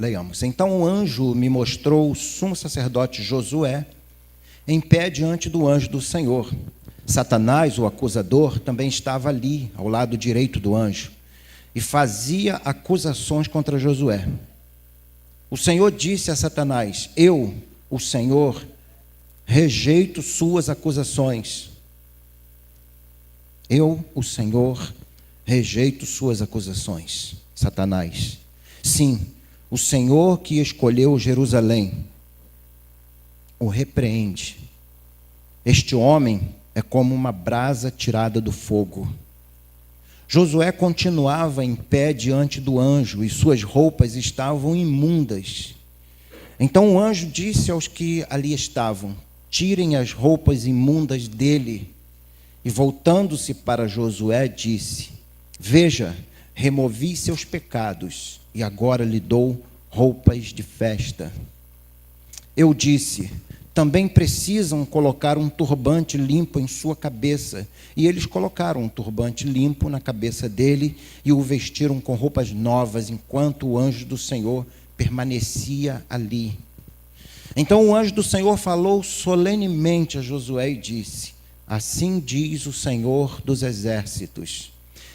Leiamos. Então o anjo me mostrou o sumo sacerdote Josué em pé diante do anjo do Senhor. Satanás, o acusador, também estava ali, ao lado direito do anjo, e fazia acusações contra Josué. O Senhor disse a Satanás: eu, o Senhor, rejeito suas acusações. Eu, o Senhor, rejeito suas acusações. Satanás: sim, o Senhor que escolheu Jerusalém o repreende. Este homem é como uma brasa tirada do fogo. Josué continuava em pé diante do anjo, e suas roupas estavam imundas. Então o anjo disse aos que ali estavam: tirem as roupas imundas dele. E voltando-se para Josué, disse: veja, removi seus pecados, e agora lhe dou roupas de festa. Eu disse: também precisam colocar um turbante limpo em sua cabeça. E eles colocaram um turbante limpo na cabeça dele e o vestiram com roupas novas, enquanto o anjo do Senhor permanecia ali. Então o anjo do Senhor falou solenemente a Josué e disse: assim diz o Senhor dos exércitos: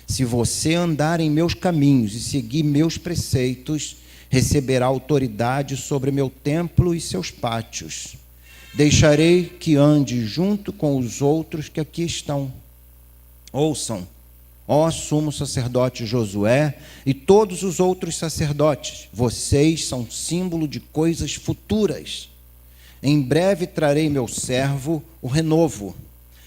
se você andar em meus caminhos e seguir meus preceitos, receberá autoridade sobre meu templo e seus pátios. Deixarei que ande junto com os outros que aqui estão. Ouçam, ó sumo sacerdote Josué e todos os outros sacerdotes, vocês são símbolo de coisas futuras. Em breve trarei meu servo, o renovo.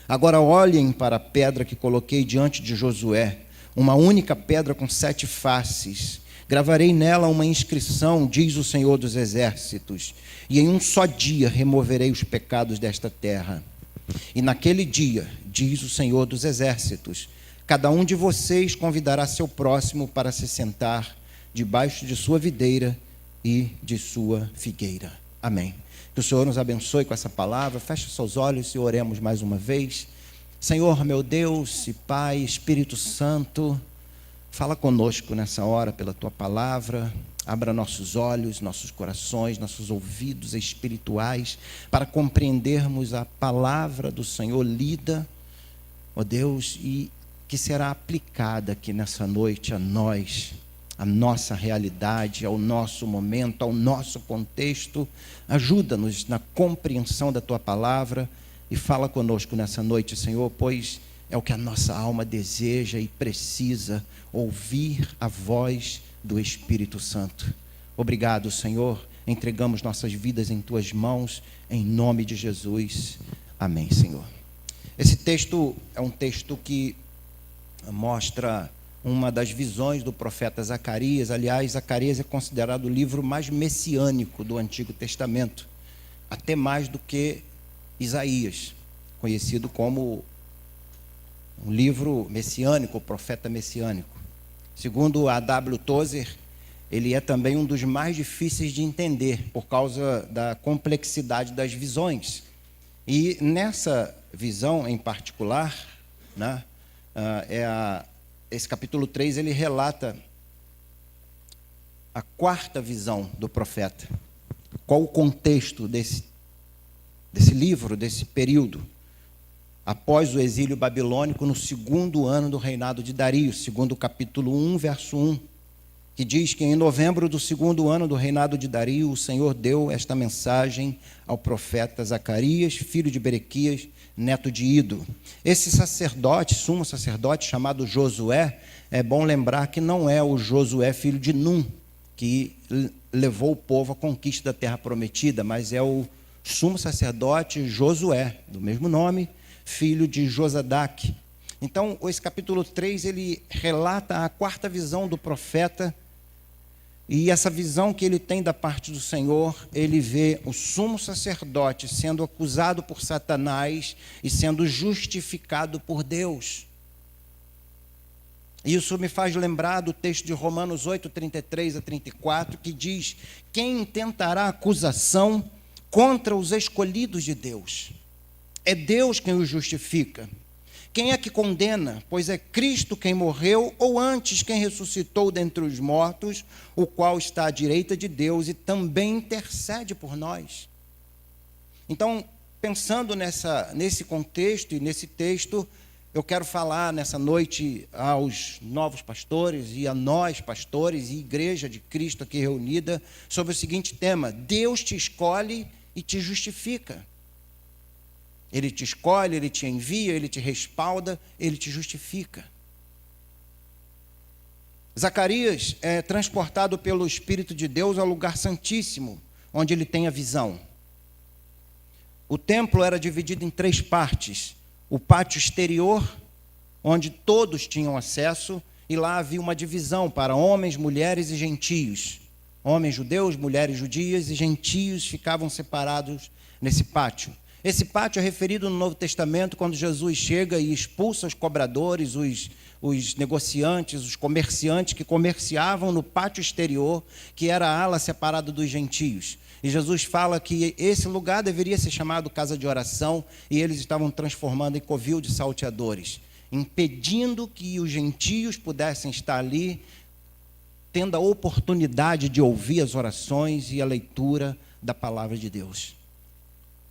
Agora olhem para a pedra que coloquei diante de Josué, uma única pedra com 7 faces. Gravarei nela uma inscrição, diz o Senhor dos exércitos, e em um só dia removerei os pecados desta terra. E naquele dia, diz o Senhor dos exércitos, cada um de vocês convidará seu próximo para se sentar debaixo de sua videira e de sua figueira. Amém. Que o Senhor nos abençoe com essa palavra. Feche seus olhos e oremos mais uma vez. Senhor, meu Deus e Pai, Espírito Santo, fala conosco nessa hora pela Tua palavra. Abra nossos olhos, nossos corações, nossos ouvidos espirituais para compreendermos a palavra do Senhor lida, ó Deus, e que será aplicada aqui nessa noite a nós, a nossa realidade, ao nosso momento, ao nosso contexto. Ajuda-nos na compreensão da Tua palavra e fala conosco nessa noite, Senhor, pois é o que a nossa alma deseja e precisa, ouvir a voz do Espírito Santo. Obrigado, Senhor. Entregamos nossas vidas em Tuas mãos, em nome de Jesus. Amém, Senhor. Esse texto é um texto que mostra uma das visões do profeta Zacarias. Aliás, Zacarias é considerado o livro mais messiânico do Antigo Testamento, até mais do que Isaías, conhecido como um livro messiânico, o profeta messiânico. Segundo a W. Tozer, ele é também um dos mais difíceis de entender, por causa da complexidade das visões. E nessa visão em particular, né, esse capítulo 3, ele relata a 4ª visão do profeta. Qual o contexto desse livro, desse período? Após o exílio babilônico, no 2º ano do reinado de Dario, segundo o capítulo 1, verso 1, que diz que em novembro do 2º ano do reinado de Dario, o Senhor deu esta mensagem ao profeta Zacarias, filho de Berequias, neto de Ido. Esse sacerdote, sumo sacerdote, chamado Josué, é bom lembrar que não é o Josué, filho de Num, que levou o povo à conquista da terra prometida, mas é o sumo sacerdote Josué, do mesmo nome, filho de Josadaque. Então, esse capítulo 3, ele relata a 4ª visão do profeta, e essa visão que ele tem da parte do Senhor, ele vê o sumo sacerdote sendo acusado por Satanás e sendo justificado por Deus. Isso me faz lembrar do texto de Romanos 8, 33 a 34, que diz: quem intentará acusação contra os escolhidos de Deus? É Deus quem os justifica. Quem é que condena? Pois é Cristo quem morreu, ou antes quem ressuscitou dentre os mortos, o qual está à direita de Deus e também intercede por nós. Então, pensando nesse contexto e nesse texto, eu quero falar nessa noite aos novos pastores e a nós, pastores e igreja de Cristo aqui reunida, sobre o seguinte tema: Deus te escolhe e te justifica. Ele te escolhe, Ele te envia, Ele te respalda, Ele te justifica. Zacarias é transportado pelo Espírito de Deus ao lugar santíssimo, onde ele tem a visão. O templo era dividido em 3 partes. O pátio exterior, onde todos tinham acesso, e lá havia uma divisão para homens, mulheres e gentios. Homens judeus, mulheres judias e gentios ficavam separados nesse pátio. Esse pátio é referido no Novo Testamento quando Jesus chega e expulsa os cobradores, os negociantes, os comerciantes que comerciavam no pátio exterior, que era a ala separada dos gentios. E Jesus fala que esse lugar deveria ser chamado casa de oração, e eles estavam transformando em covil de salteadores, impedindo que os gentios pudessem estar ali, tendo a oportunidade de ouvir as orações e a leitura da palavra de Deus.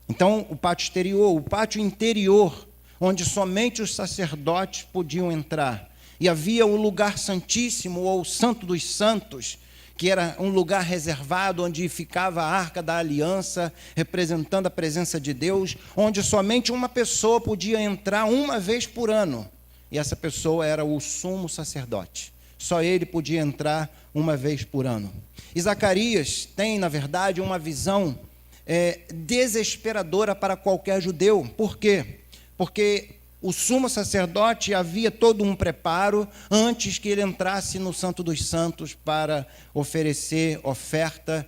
Então, o pátio exterior, o pátio interior, onde somente os sacerdotes podiam entrar. E havia o lugar santíssimo, ou santo dos santos, que era um lugar reservado, onde ficava a arca da aliança, representando a presença de Deus, onde somente uma pessoa podia entrar uma vez por ano. E essa pessoa era o sumo sacerdote. Só ele podia entrar uma vez por ano. E Zacarias tem, na verdade, uma visão desesperadora para qualquer judeu. Por quê? Porque o sumo sacerdote havia todo um preparo antes que ele entrasse no Santo dos Santos para oferecer oferta,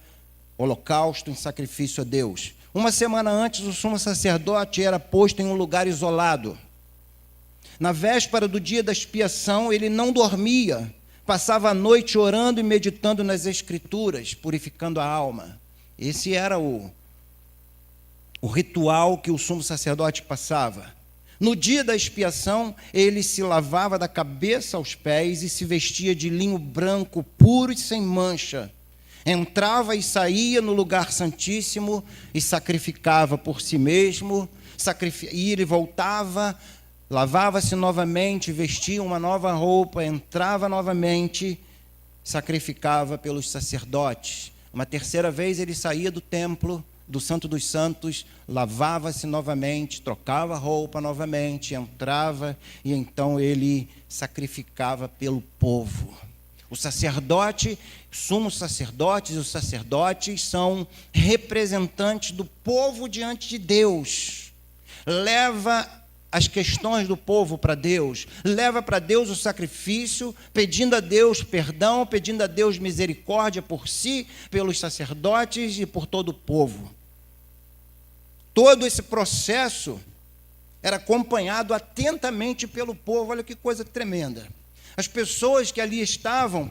holocausto em sacrifício a Deus. Uma semana antes, o sumo sacerdote era posto em um lugar isolado. Na véspera do dia da expiação, ele não dormia, passava a noite orando e meditando nas Escrituras, purificando a alma. Esse era o ritual que o sumo sacerdote passava. No dia da expiação, ele se lavava da cabeça aos pés e se vestia de linho branco, puro e sem mancha. Entrava e saía no lugar santíssimo e sacrificava por si mesmo, e ele voltava, lavava-se novamente, vestia uma nova roupa, entrava novamente, sacrificava pelos sacerdotes. Uma terceira vez ele saía do templo, do Santo dos Santos, lavava-se novamente, trocava roupa novamente, entrava e então ele sacrificava pelo povo. O sacerdote, sumos sacerdotes e os sacerdotes são representantes do povo diante de Deus. Leva as questões do povo para Deus, leva para Deus o sacrifício, pedindo a Deus perdão, pedindo a Deus misericórdia por si, pelos sacerdotes e por todo o povo. Todo esse processo era acompanhado atentamente pelo povo. Olha que coisa tremenda. As pessoas que ali estavam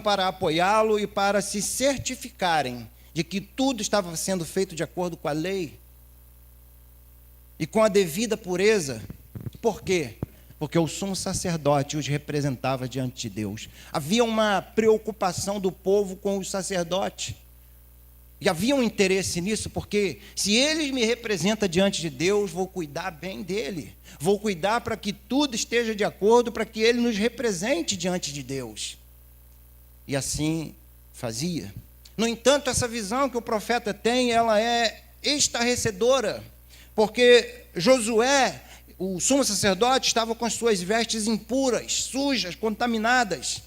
para apoiá-lo e para se certificarem de que tudo estava sendo feito de acordo com a lei e com a devida pureza. Por quê? Porque o sumo sacerdote os representava diante de Deus. Havia uma preocupação do povo com os sacerdotes. E havia um interesse nisso, porque se ele me representa diante de Deus, vou cuidar bem dele. Vou cuidar para que tudo esteja de acordo, para que ele nos represente diante de Deus. E assim fazia. No entanto, essa visão que o profeta tem, ela é estarrecedora, porque Josué, o sumo sacerdote, estava com as suas vestes impuras, sujas, contaminadas.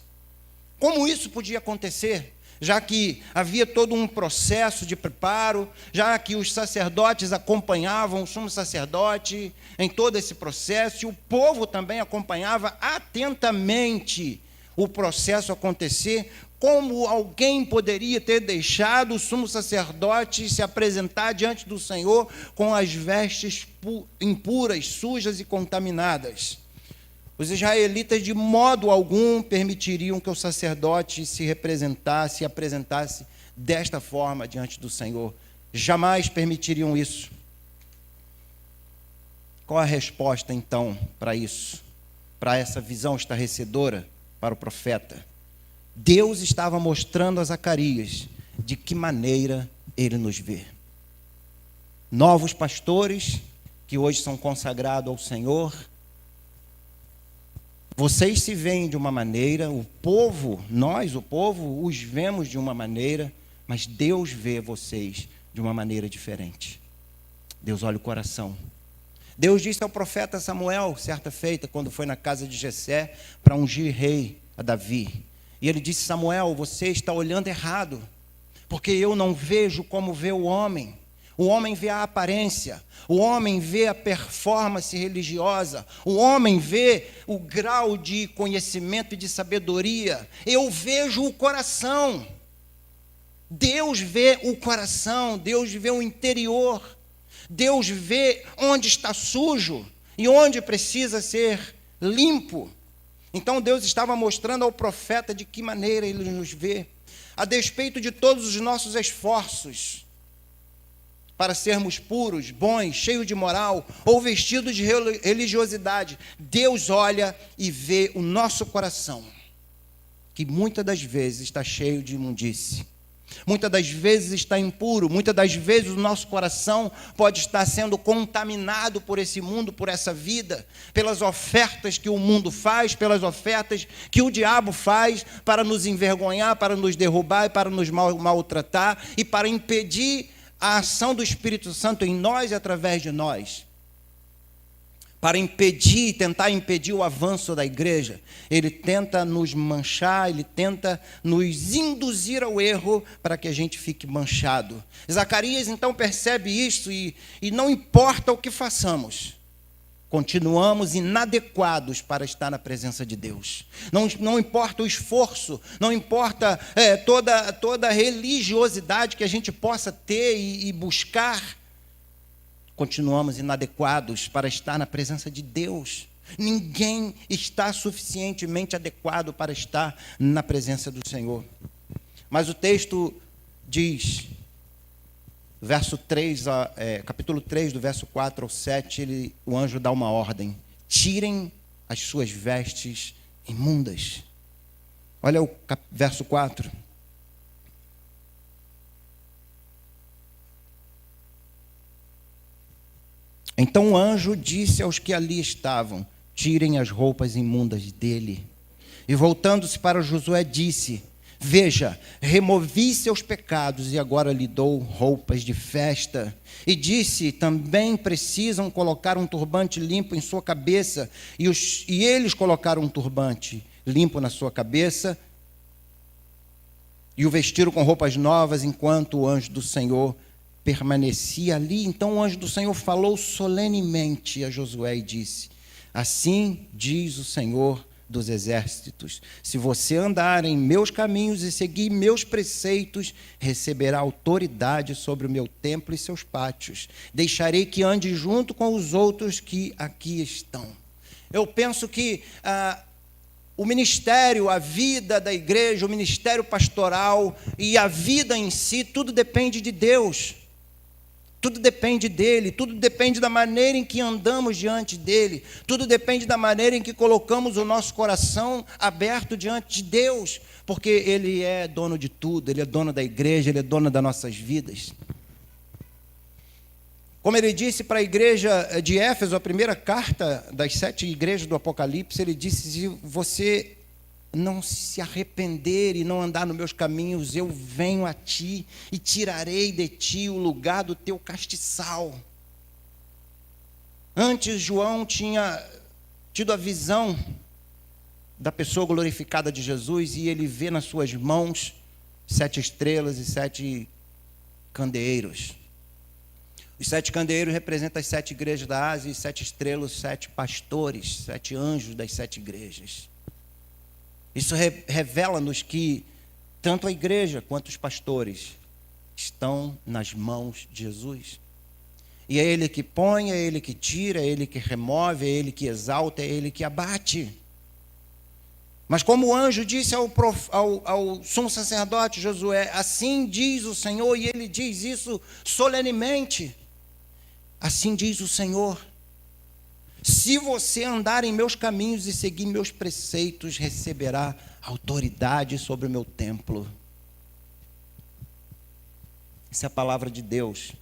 Como isso podia acontecer? Já que havia todo um processo de preparo, já que os sacerdotes acompanhavam o sumo sacerdote em todo esse processo, e o povo também acompanhava atentamente o processo acontecer. Como alguém poderia ter deixado o sumo sacerdote se apresentar diante do Senhor com as vestes impuras, sujas e contaminadas? Os israelitas de modo algum permitiriam que o sacerdote se apresentasse desta forma diante do Senhor. Jamais permitiriam isso. Qual a resposta, então, para isso? Para essa visão estarrecedora para o profeta? Deus estava mostrando a Zacarias de que maneira ele nos vê. Novos pastores, que hoje são consagrados ao Senhor, vocês se veem de uma maneira, o povo, nós, o povo, os vemos de uma maneira, mas Deus vê vocês de uma maneira diferente. Deus olha o coração. Deus disse ao profeta Samuel, certa feita, quando foi na casa de Jessé, para ungir rei a Davi. E ele disse: Samuel, você está olhando errado, porque eu não vejo como vê o homem. O homem vê a aparência, o homem vê a performance religiosa, o homem vê o grau de conhecimento e de sabedoria. Eu vejo o coração. Deus vê o coração, Deus vê o interior. Deus vê onde está sujo e onde precisa ser limpo. Então Deus estava mostrando ao profeta de que maneira ele nos vê. A despeito de todos os nossos esforços para sermos puros, bons, cheios de moral ou vestidos de religiosidade, Deus olha e vê o nosso coração, que muitas das vezes está cheio de imundície. Muitas das vezes está impuro, muitas das vezes o nosso coração pode estar sendo contaminado por esse mundo, por essa vida, pelas ofertas que o mundo faz, pelas ofertas que o diabo faz para nos envergonhar, para nos derrubar e para nos maltratar e para impedir a ação do Espírito Santo em nós e através de nós. Para impedir, tentar impedir o avanço da igreja, ele tenta nos manchar, ele tenta nos induzir ao erro para que a gente fique manchado. Zacarias então percebe isso e não importa o que façamos, continuamos inadequados para estar na presença de Deus. Não importa o esforço, não importa toda a religiosidade que a gente possa ter e buscar, continuamos inadequados para estar na presença de Deus. Ninguém está suficientemente adequado para estar na presença do Senhor. Mas o texto diz, capítulo 3, do verso 4 ao 7, o anjo dá uma ordem: tirem as suas vestes imundas. Olha o verso 4. Então o anjo disse aos que ali estavam: tirem as roupas imundas dele. E voltando-se para Josué, disse: veja, removi seus pecados e agora lhe dou roupas de festa. E disse: também precisam colocar um turbante limpo em sua cabeça. E eles colocaram um turbante limpo na sua cabeça e o vestiram com roupas novas, enquanto o anjo do Senhor permanecia ali. Então o anjo do Senhor falou solenemente a Josué e disse: assim diz o Senhor dos exércitos, se você andar em meus caminhos e seguir meus preceitos, receberá autoridade sobre o meu templo e seus pátios. Deixarei que ande junto com os outros que aqui estão. Eu penso que o ministério, a vida da igreja, o ministério pastoral e a vida em si, tudo depende de Deus. Tudo depende dele, tudo depende da maneira em que andamos diante dele, tudo depende da maneira em que colocamos o nosso coração aberto diante de Deus, porque ele é dono de tudo, ele é dono da igreja, ele é dono das nossas vidas. Como ele disse para a igreja de Éfeso, a primeira carta das 7 igrejas do Apocalipse, ele disse: se você não se arrepender e não andar nos meus caminhos, eu venho a ti e tirarei de ti o lugar do teu castiçal. Antes, João tinha tido a visão da pessoa glorificada de Jesus e ele vê nas suas mãos 7 estrelas e 7 candeeiros. Os 7 candeeiros representam as 7 igrejas da Ásia e 7 estrelas, 7 pastores, 7 anjos das 7 igrejas. Isso revela-nos que tanto a igreja quanto os pastores estão nas mãos de Jesus. E é Ele que põe, é Ele que tira, é Ele que remove, é Ele que exalta, é Ele que abate. Mas como o anjo disse ao sumo sacerdote Josué, assim diz o Senhor, e ele diz isso solenemente. Assim diz o Senhor, Se você andar em meus caminhos e seguir meus preceitos, receberá autoridade sobre o meu templo. Essa é a palavra de Deus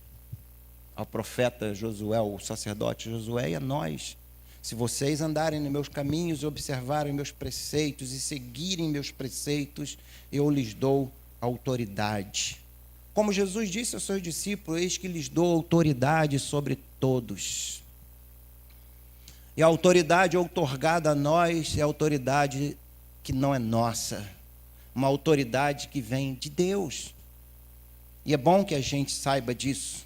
ao profeta Josué, o sacerdote Josué, e a nós. Se vocês andarem nos meus caminhos e observarem meus preceitos e seguirem meus preceitos, eu lhes dou autoridade. Como Jesus disse aos seus discípulos, eis que lhes dou autoridade sobre todos. E a autoridade outorgada a nós é autoridade que não é nossa, uma autoridade que vem de Deus. E é bom que a gente saiba disso.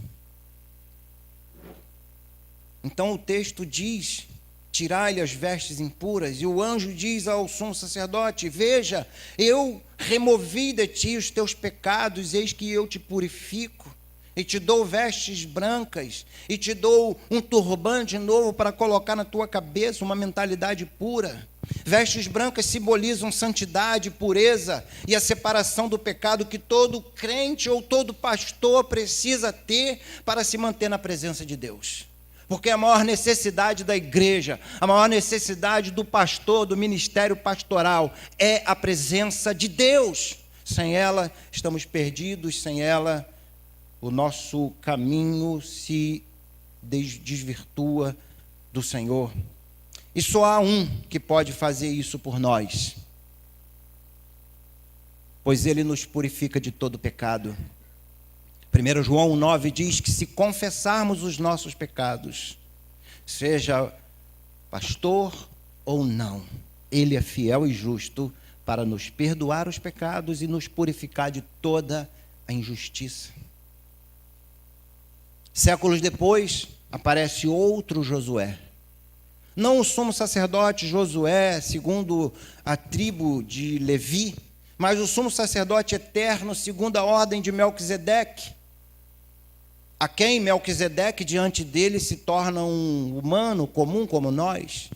Então o texto diz: tirai-lhe as vestes impuras, e o anjo diz ao sumo sacerdote: veja, eu removi de ti os teus pecados, eis que eu te purifico, e te dou vestes brancas, e te dou um turbante novo para colocar na tua cabeça, uma mentalidade pura. Vestes brancas simbolizam santidade, pureza e a separação do pecado que todo crente ou todo pastor precisa ter para se manter na presença de Deus. Porque a maior necessidade da igreja, a maior necessidade do pastor, do ministério pastoral, é a presença de Deus. Sem ela, estamos perdidos, sem ela, o nosso caminho se desvirtua do Senhor. E só há um que pode fazer isso por nós, pois ele nos purifica de todo pecado. 1 João 9 diz que se confessarmos os nossos pecados, seja pastor ou não, ele é fiel e justo para nos perdoar os pecados e nos purificar de toda a injustiça. Séculos depois, aparece outro Josué. Não o sumo sacerdote Josué, segundo a tribo de Levi, mas o sumo sacerdote eterno, segundo a ordem de Melquisedeque, a quem Melquisedeque, diante dele, se torna um humano comum como nós.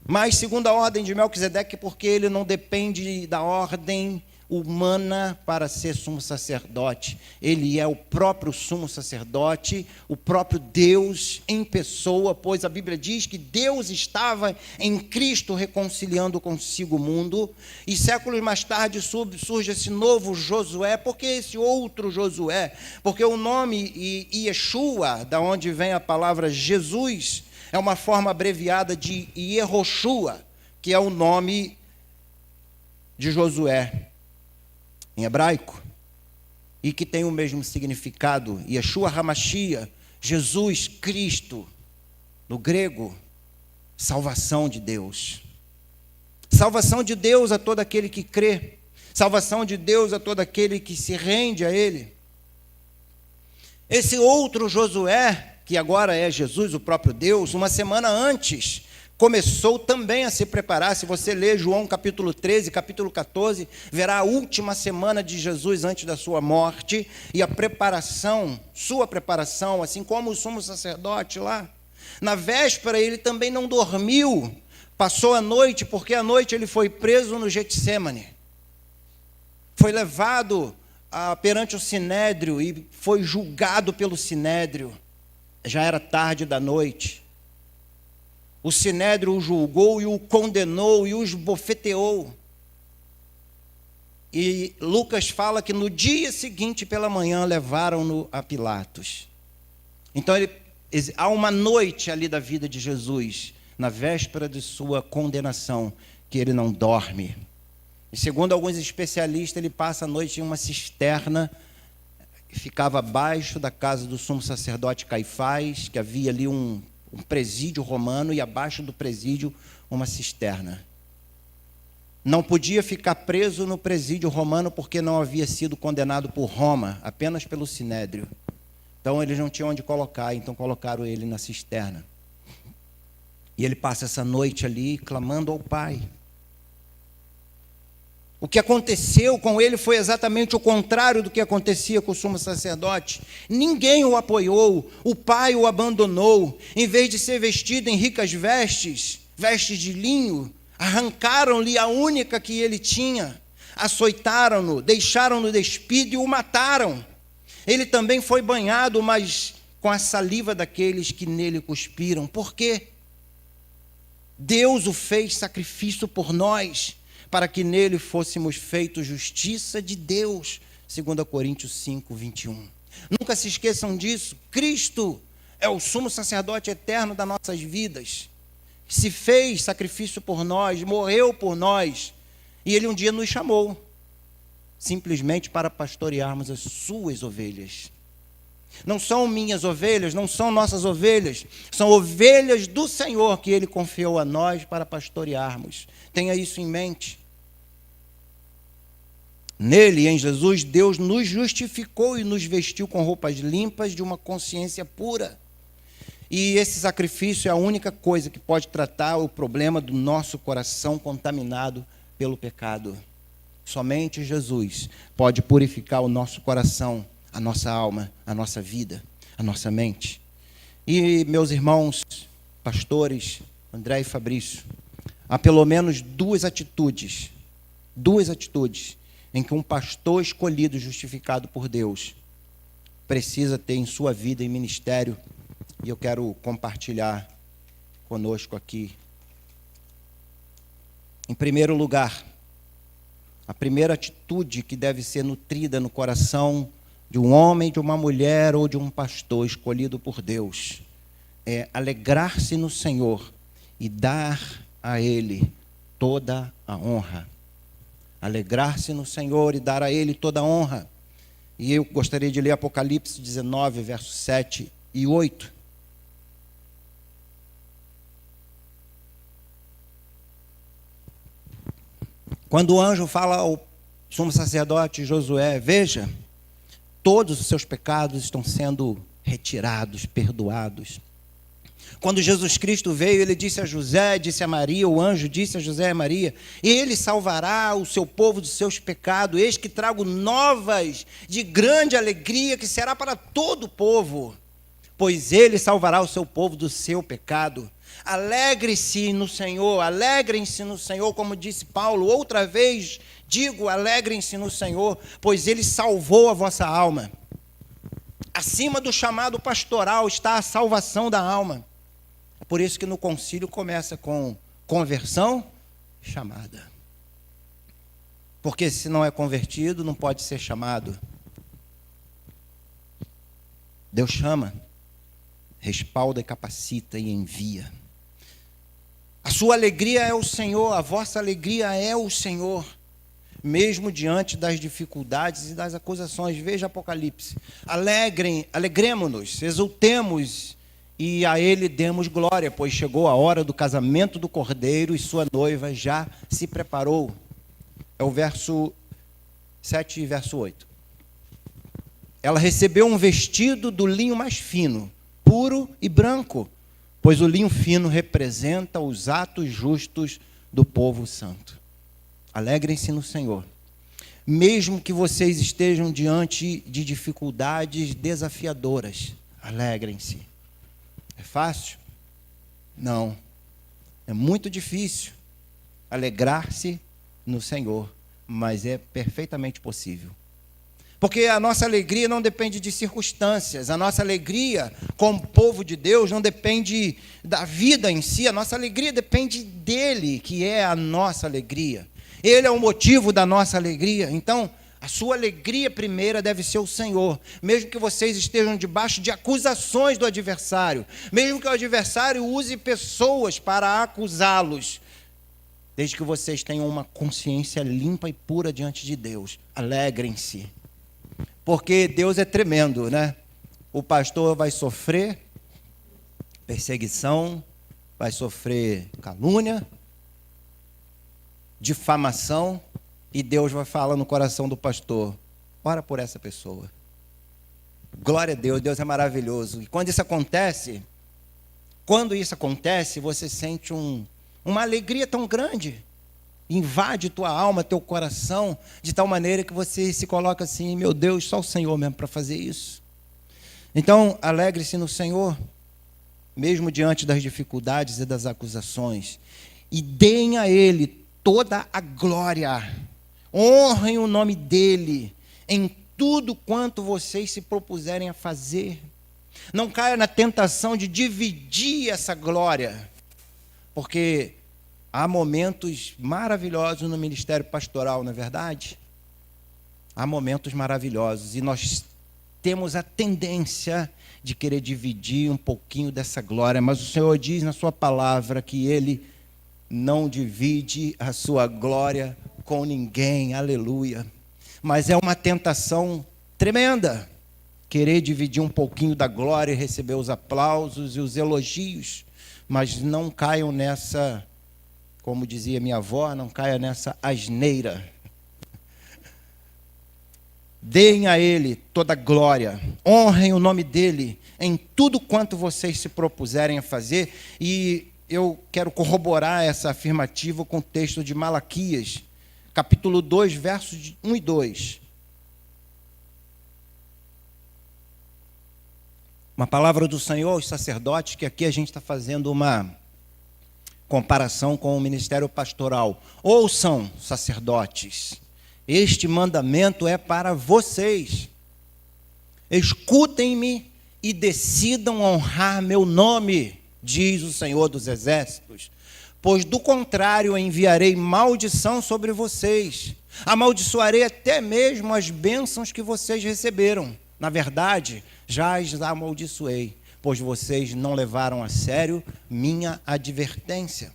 Mas segundo a ordem de Melquisedeque, porque ele não depende da ordem humana para ser sumo sacerdote. Ele é o próprio sumo sacerdote, o próprio Deus em pessoa, pois a Bíblia diz que Deus estava em Cristo reconciliando consigo o mundo, e séculos mais tarde surge esse novo Josué. Por que esse outro Josué? Porque o nome Yeshua, da onde vem a palavra Jesus, é uma forma abreviada de Yehoshua, que é o nome de Josué em hebraico, e que tem o mesmo significado, Yeshua HaMashiach, Jesus Cristo, no grego, salvação de Deus. Salvação de Deus a todo aquele que crê, salvação de Deus a todo aquele que se rende a Ele. Esse outro Josué, que agora é Jesus, o próprio Deus, uma semana antes, começou também a se preparar. Se você ler João capítulo 13, capítulo 14, verá a última semana de Jesus antes da sua morte, e a preparação, sua preparação, assim como o sumo sacerdote lá. Na véspera ele também não dormiu, passou a noite, porque à noite ele foi preso no Getsêmani. Foi levado perante o Sinédrio e foi julgado pelo Sinédrio. Já era tarde da noite. O Sinédrio o julgou e o condenou e o esbofeteou. E Lucas fala que no dia seguinte pela manhã levaram-no a Pilatos. Então há uma noite ali da vida de Jesus, na véspera de sua condenação, que ele não dorme. E segundo alguns especialistas, ele passa a noite em uma cisterna que ficava abaixo da casa do sumo sacerdote Caifás, que havia ali um presídio romano, e abaixo do presídio uma cisterna. Não podia ficar preso no presídio romano porque não havia sido condenado por Roma, apenas pelo Sinédrio. Então eles não tinham onde colocar, então colocaram ele na cisterna. E ele passa essa noite ali clamando ao Pai. O que aconteceu com ele foi exatamente o contrário do que acontecia com o sumo sacerdote. Ninguém o apoiou, o Pai o abandonou. Em vez de ser vestido em ricas vestes, vestes de linho, arrancaram-lhe a única que ele tinha, açoitaram-no, deixaram-no despido e o mataram. Ele também foi banhado, mas com a saliva daqueles que nele cuspiram. Por quê? Deus o fez sacrifício por nós, para que nele fôssemos feitos justiça de Deus. 2 Coríntios 5, 21. Nunca se esqueçam disso. Cristo é o sumo sacerdote eterno das nossas vidas. Se fez sacrifício por nós, morreu por nós. E ele um dia nos chamou, simplesmente para pastorearmos as suas ovelhas. Não são minhas ovelhas, não são nossas ovelhas, são ovelhas do Senhor que ele confiou a nós para pastorearmos. Tenha isso em mente. Nele, em Jesus, Deus nos justificou e nos vestiu com roupas limpas de uma consciência pura. E esse sacrifício é a única coisa que pode tratar o problema do nosso coração contaminado pelo pecado. Somente Jesus pode purificar o nosso coração, a nossa alma, a nossa vida, a nossa mente. E, meus irmãos, pastores, André e Fabrício, há pelo menos duas atitudes em que um pastor escolhido, justificado por Deus, precisa ter em sua vida e ministério, e eu quero compartilhar conosco aqui. Em primeiro lugar, a primeira atitude que deve ser nutrida no coração de um homem, de uma mulher ou de um pastor escolhido por Deus é alegrar-se no Senhor e dar a Ele toda a honra. Alegrar-se no Senhor e dar a Ele toda a honra. E eu gostaria de ler Apocalipse 19, versos 7 e 8. Quando o anjo fala ao sumo sacerdote Josué, veja, todos os seus pecados estão sendo retirados, perdoados. Quando Jesus Cristo veio, ele disse a José, disse a Maria, o anjo disse a José e a Maria, ele salvará o seu povo dos seus pecados, eis que trago novas de grande alegria, que será para todo o povo, pois ele salvará o seu povo do seu pecado. Alegre-se no Senhor, alegrem-se no Senhor, como disse Paulo, outra vez digo, alegrem-se no Senhor, pois ele salvou a vossa alma. Acima do chamado pastoral está a salvação da alma. É por isso que no concílio começa com conversão e chamada. Porque se não é convertido, não pode ser chamado. Deus chama, respalda e capacita e envia. A sua alegria é o Senhor, a vossa alegria é o Senhor, mesmo diante das dificuldades e das acusações. Veja Apocalipse. Alegremo-nos, exultemos e a Ele demos glória, pois chegou a hora do casamento do Cordeiro e sua noiva já se preparou. É o verso 7 e verso 8. Ela recebeu um vestido do linho mais fino, puro e branco, pois o linho fino representa os atos justos do povo santo. Alegrem-se no Senhor. Mesmo que vocês estejam diante de dificuldades desafiadoras, alegrem-se. É fácil? Não. É muito difícil alegrar-se no Senhor, mas é perfeitamente possível. Porque a nossa alegria não depende de circunstâncias, a nossa alegria como povo de Deus não depende da vida em si, a nossa alegria depende dele, que é a nossa alegria. Ele é o motivo da nossa alegria. Então, a sua alegria primeira deve ser o Senhor, mesmo que vocês estejam debaixo de acusações do adversário, mesmo que o adversário use pessoas para acusá-los, desde que vocês tenham uma consciência limpa e pura diante de Deus. Alegrem-se. Porque Deus é tremendo, né? O pastor vai sofrer perseguição, vai sofrer calúnia, difamação, e Deus vai falar no coração do pastor: ora por essa pessoa. Glória a Deus, Deus é maravilhoso. E quando isso acontece, você sente uma alegria tão grande, invade tua alma, teu coração, de tal maneira que você se coloca assim: meu Deus, só o Senhor mesmo para fazer isso. Então, alegre-se no Senhor, mesmo diante das dificuldades e das acusações, e deem a Ele toda a glória, honrem o nome dEle, em tudo quanto vocês se propuserem a fazer. Não caia na tentação de dividir essa glória, porque há momentos maravilhosos no ministério pastoral, não é verdade? Há momentos maravilhosos e nós temos a tendência de querer dividir um pouquinho dessa glória, mas o Senhor diz na sua palavra que Ele não divide a sua glória com ninguém, aleluia. Mas é uma tentação tremenda, querer dividir um pouquinho da glória e receber os aplausos e os elogios, mas não caiam nessa, como dizia minha avó, não caia nessa asneira. Deem a Ele toda a glória, honrem o nome dEle em tudo quanto vocês se propuserem a fazer. E eu quero corroborar essa afirmativa com o texto de Malaquias, capítulo 2, versos 1 e 2. Uma palavra do Senhor aos sacerdotes, que aqui a gente está fazendo uma comparação com o ministério pastoral. Ouçam, sacerdotes, este mandamento é para vocês. Escutem-me e decidam honrar meu nome, diz o Senhor dos Exércitos, pois do contrário enviarei maldição sobre vocês. Amaldiçoarei até mesmo as bênçãos que vocês receberam. Na verdade, já as amaldiçoei, pois vocês não levaram a sério minha advertência.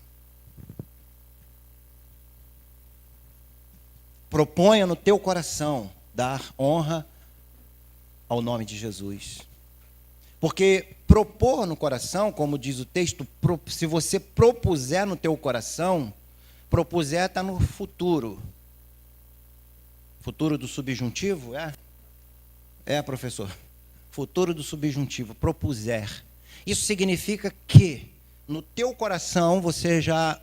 Proponha no teu coração dar honra ao nome de Jesus. Porque propor no coração, como diz o texto, se você propuser no teu coração, propuser está no futuro. Futuro do subjuntivo, é? É, professor. Futuro do subjuntivo, propuser. Isso significa que no teu coração você já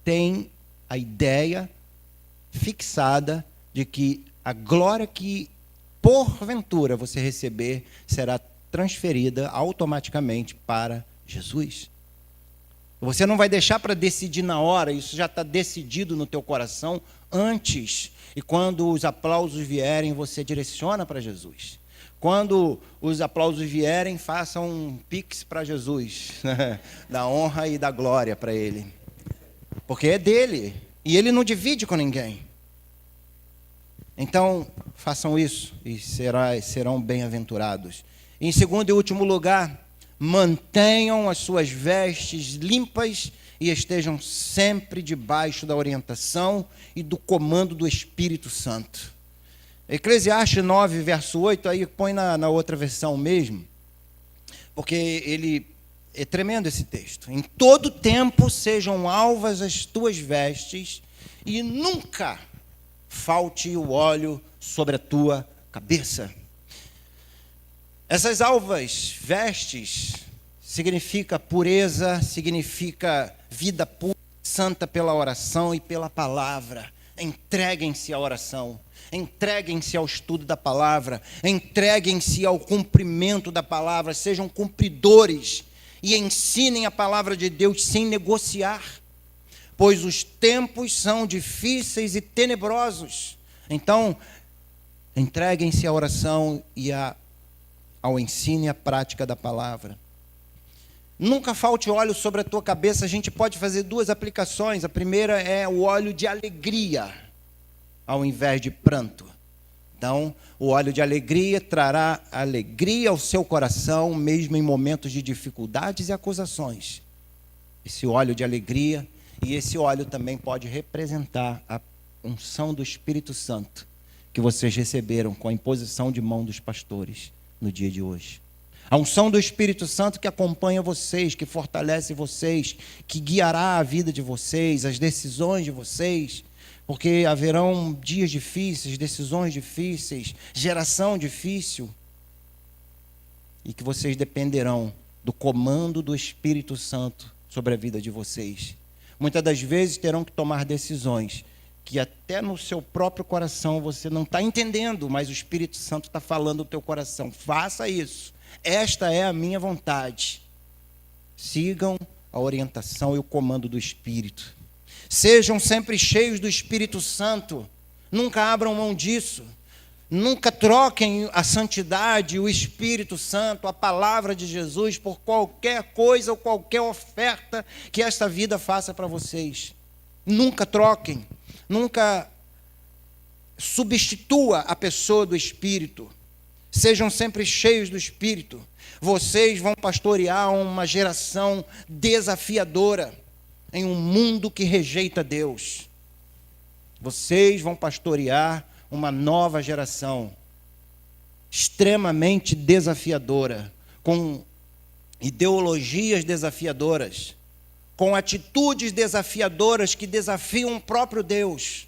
tem a ideia fixada de que a glória que porventura você receber será transferida automaticamente para Jesus. Você não vai deixar para decidir na hora, isso já está decidido no teu coração antes. E quando os aplausos vierem, você direciona para Jesus. Quando os aplausos vierem, faça um pix para Jesus, né? Da honra e da glória para Ele. Porque é dele, e Ele não divide com ninguém. Então, façam isso e serão bem-aventurados. Em segundo e último lugar, mantenham as suas vestes limpas e estejam sempre debaixo da orientação e do comando do Espírito Santo. Eclesiastes 9, verso 8, aí põe na outra versão mesmo, porque ele é tremendo esse texto. Em todo tempo sejam alvas as tuas vestes e nunca falte o óleo sobre a tua cabeça. Essas alvas vestes significa pureza, significa vida pura, santa pela oração e pela palavra. Entreguem-se à oração, entreguem-se ao estudo da palavra, entreguem-se ao cumprimento da palavra, sejam cumpridores e ensinem a palavra de Deus sem negociar, pois os tempos são difíceis e tenebrosos. Então, entreguem-se à oração e ao ensino e à prática da palavra. Nunca falte óleo sobre a tua cabeça. A gente pode fazer duas aplicações. A primeira é o óleo de alegria, ao invés de pranto. Então, o óleo de alegria trará alegria ao seu coração, mesmo em momentos de dificuldades e acusações. Esse óleo de alegria, e esse óleo também pode representar a unção do Espírito Santo que vocês receberam com a imposição de mão dos pastores no dia de hoje. A unção do Espírito Santo que acompanha vocês, que fortalece vocês, que guiará a vida de vocês, as decisões de vocês, porque haverão dias difíceis, decisões difíceis, geração difícil, e que vocês dependerão do comando do Espírito Santo sobre a vida de vocês. Muitas das vezes terão que tomar decisões que até no seu próprio coração você não está entendendo, mas o Espírito Santo está falando no teu coração. Faça isso. Esta é a minha vontade. Sigam a orientação e o comando do Espírito. Sejam sempre cheios do Espírito Santo. Nunca abram mão disso. Nunca troquem a santidade, o Espírito Santo, a palavra de Jesus por qualquer coisa ou qualquer oferta que esta vida faça para vocês. Nunca troquem, nunca substitua a pessoa do Espírito. Sejam sempre cheios do Espírito. Vocês vão pastorear uma geração desafiadora em um mundo que rejeita Deus. Vocês vão pastorear uma nova geração extremamente desafiadora, com ideologias desafiadoras, com atitudes desafiadoras que desafiam o próprio Deus.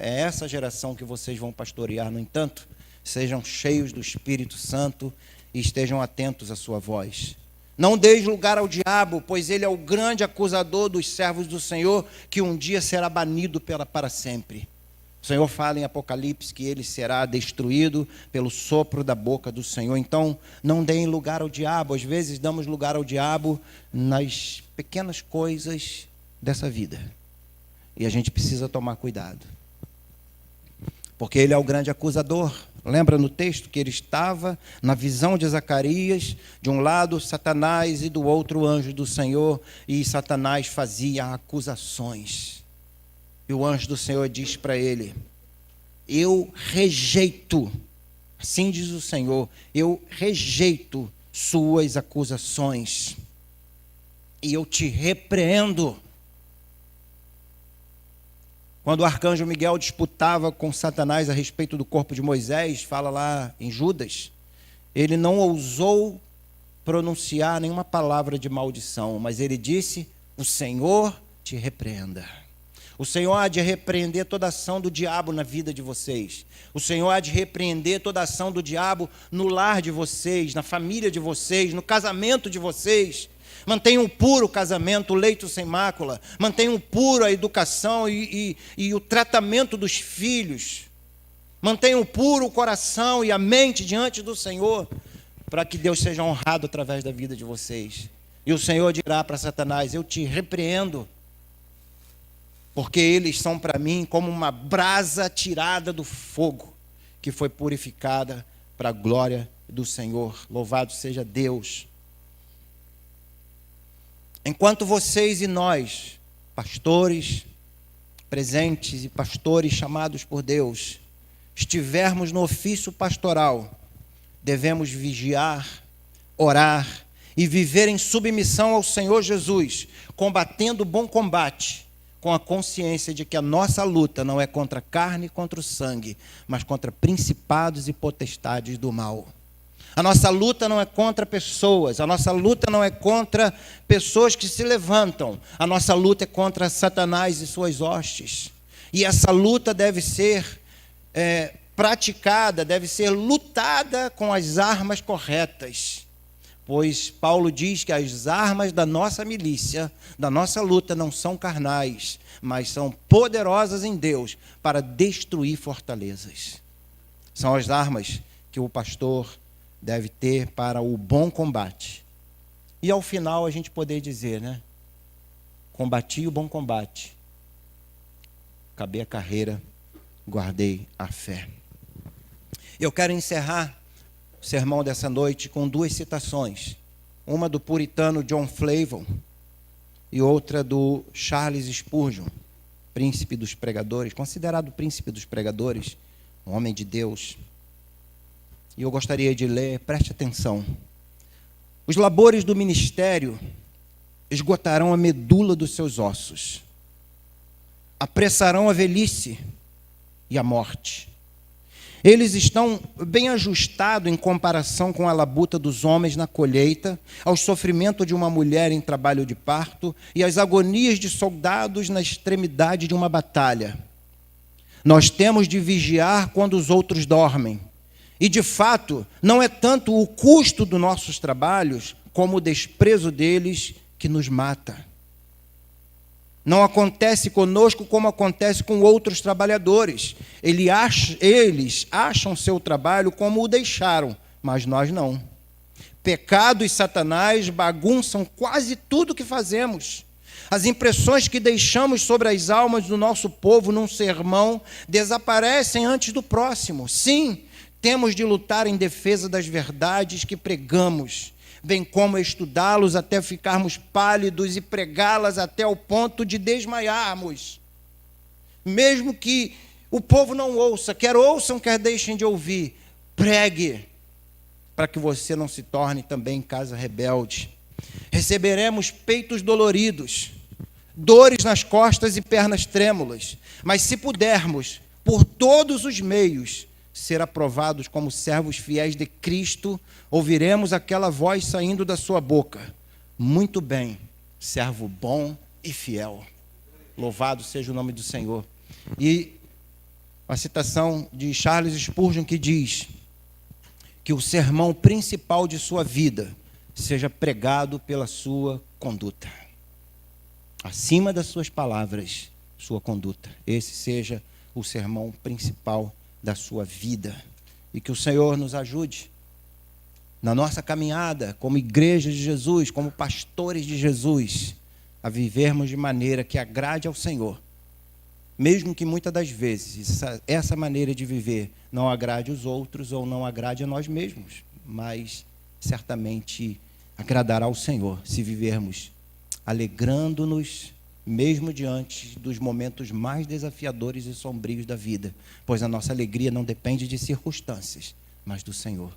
É essa geração que vocês vão pastorear. No entanto, sejam cheios do Espírito Santo e estejam atentos à sua voz. Não deis lugar ao diabo, pois ele é o grande acusador dos servos do Senhor, que um dia será banido para sempre. O Senhor fala em Apocalipse que ele será destruído pelo sopro da boca do Senhor. Então, não deem lugar ao diabo. Às vezes damos lugar ao diabo nas pequenas coisas dessa vida. E a gente precisa tomar cuidado. Porque ele é o grande acusador. Lembra no texto que ele estava na visão de Zacarias, de um lado Satanás e do outro anjo do Senhor, e Satanás fazia acusações. E o anjo do Senhor diz para ele: eu rejeito, assim diz o Senhor, eu rejeito suas acusações, e eu te repreendo. Quando o arcanjo Miguel disputava com Satanás a respeito do corpo de Moisés, fala lá em Judas, ele não ousou pronunciar nenhuma palavra de maldição, mas ele disse: o Senhor te repreenda. O Senhor há de repreender toda ação do diabo na vida de vocês. O Senhor há de repreender toda ação do diabo no lar de vocês, na família de vocês, no casamento de vocês. Mantenham puro o casamento, o leito sem mácula. Mantenham puro a educação e o tratamento dos filhos. Mantenham puro o coração e a mente diante do Senhor, para que Deus seja honrado através da vida de vocês. E o Senhor dirá para Satanás: eu te repreendo, porque eles são para mim como uma brasa tirada do fogo, que foi purificada para a glória do Senhor. Louvado seja Deus. Enquanto vocês e nós, pastores presentes e pastores chamados por Deus, estivermos no ofício pastoral, devemos vigiar, orar e viver em submissão ao Senhor Jesus, combatendo o bom combate, com a consciência de que a nossa luta não é contra a carne e contra o sangue, mas contra principados e potestades do mal. A nossa luta não é contra pessoas, a nossa luta não é contra pessoas que se levantam, a nossa luta é contra Satanás e suas hostes. E essa luta deve ser praticada, deve ser lutada com as armas corretas. Pois Paulo diz que as armas da nossa milícia, da nossa luta, não são carnais, mas são poderosas em Deus para destruir fortalezas. São as armas que o pastor deve ter para o bom combate. E ao final a gente poder dizer, né? Combati o bom combate, acabei a carreira, guardei a fé. Eu quero encerrar o sermão dessa noite com duas citações. Uma do puritano John Flavel e outra do Charles Spurgeon, príncipe dos pregadores, considerado príncipe dos pregadores, um homem de Deus. E eu gostaria de ler, preste atenção. Os labores do ministério esgotarão a medula dos seus ossos, apressarão a velhice e a morte. Eles estão bem ajustados em comparação com a labuta dos homens na colheita, ao sofrimento de uma mulher em trabalho de parto e às agonias de soldados na extremidade de uma batalha. Nós temos de vigiar quando os outros dormem. E, de fato, não é tanto o custo dos nossos trabalhos, como o desprezo deles que nos mata. Não acontece conosco como acontece com outros trabalhadores. Eles acham seu trabalho como o deixaram, mas nós não. Pecado e Satanás bagunçam quase tudo que fazemos. As impressões que deixamos sobre as almas do nosso povo num sermão desaparecem antes do próximo. Sim, temos de lutar em defesa das verdades que pregamos, bem como estudá-los até ficarmos pálidos e pregá-las até o ponto de desmaiarmos. Mesmo que o povo não ouça, quer ouçam, quer deixem de ouvir, pregue, para que você não se torne também casa rebelde. Receberemos peitos doloridos, dores nas costas e pernas trêmulas, mas se pudermos, por todos os meios, ser aprovados como servos fiéis de Cristo, ouviremos aquela voz saindo da sua boca: muito bem, servo bom e fiel. Louvado seja o nome do Senhor. E a citação de Charles Spurgeon, que diz que o sermão principal de sua vida seja pregado pela sua conduta. Acima das suas palavras, sua conduta. Esse seja o sermão principal da sua vida. E que o Senhor nos ajude na nossa caminhada como igreja de Jesus, como pastores de Jesus, a vivermos de maneira que agrade ao Senhor. Mesmo que muitas das vezes essa maneira de viver não agrade os outros ou não agrade a nós mesmos, mas certamente agradará ao Senhor se vivermos alegrando-nos mesmo diante dos momentos mais desafiadores e sombrios da vida, pois a nossa alegria não depende de circunstâncias, mas do Senhor.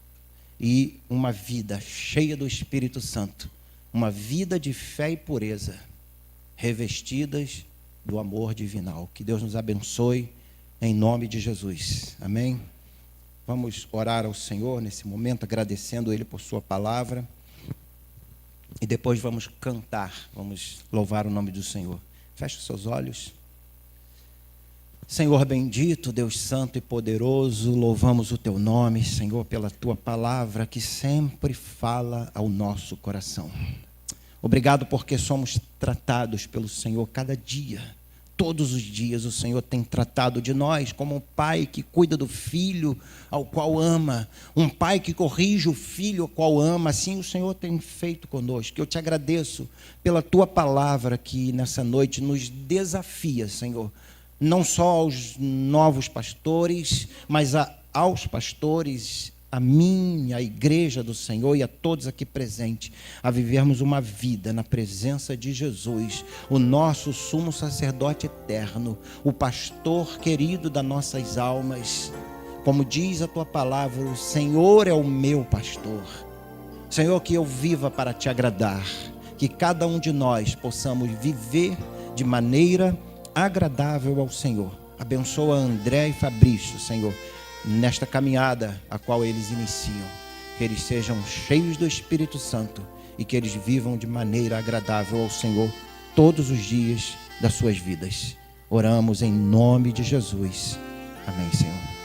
E uma vida cheia do Espírito Santo, uma vida de fé e pureza, revestidas do amor divinal. Que Deus nos abençoe em nome de Jesus. Amém? Vamos orar ao Senhor nesse momento, agradecendo Ele por sua palavra. E depois vamos cantar, vamos louvar o nome do Senhor. Feche os seus olhos. Senhor bendito, Deus santo e poderoso, louvamos o Teu nome, Senhor, pela Tua palavra que sempre fala ao nosso coração. Obrigado porque somos tratados pelo Senhor cada dia. Todos os dias o Senhor tem tratado de nós como um pai que cuida do filho ao qual ama, um pai que corrige o filho ao qual ama. Assim o Senhor tem feito conosco. Eu te agradeço pela Tua palavra que nessa noite nos desafia, Senhor, não só aos novos pastores, mas aos pastores, a mim, a igreja do Senhor e a todos aqui presentes, a vivermos uma vida na presença de Jesus, o nosso sumo sacerdote eterno, o pastor querido das nossas almas. Como diz a Tua palavra, o Senhor é o meu pastor. Senhor, que eu viva para Te agradar, que cada um de nós possamos viver de maneira agradável ao Senhor. Abençoa André e Fabrício, Senhor, nesta caminhada a qual eles iniciam, que eles sejam cheios do Espírito Santo e que eles vivam de maneira agradável ao Senhor todos os dias das suas vidas. Oramos em nome de Jesus. Amém, Senhor.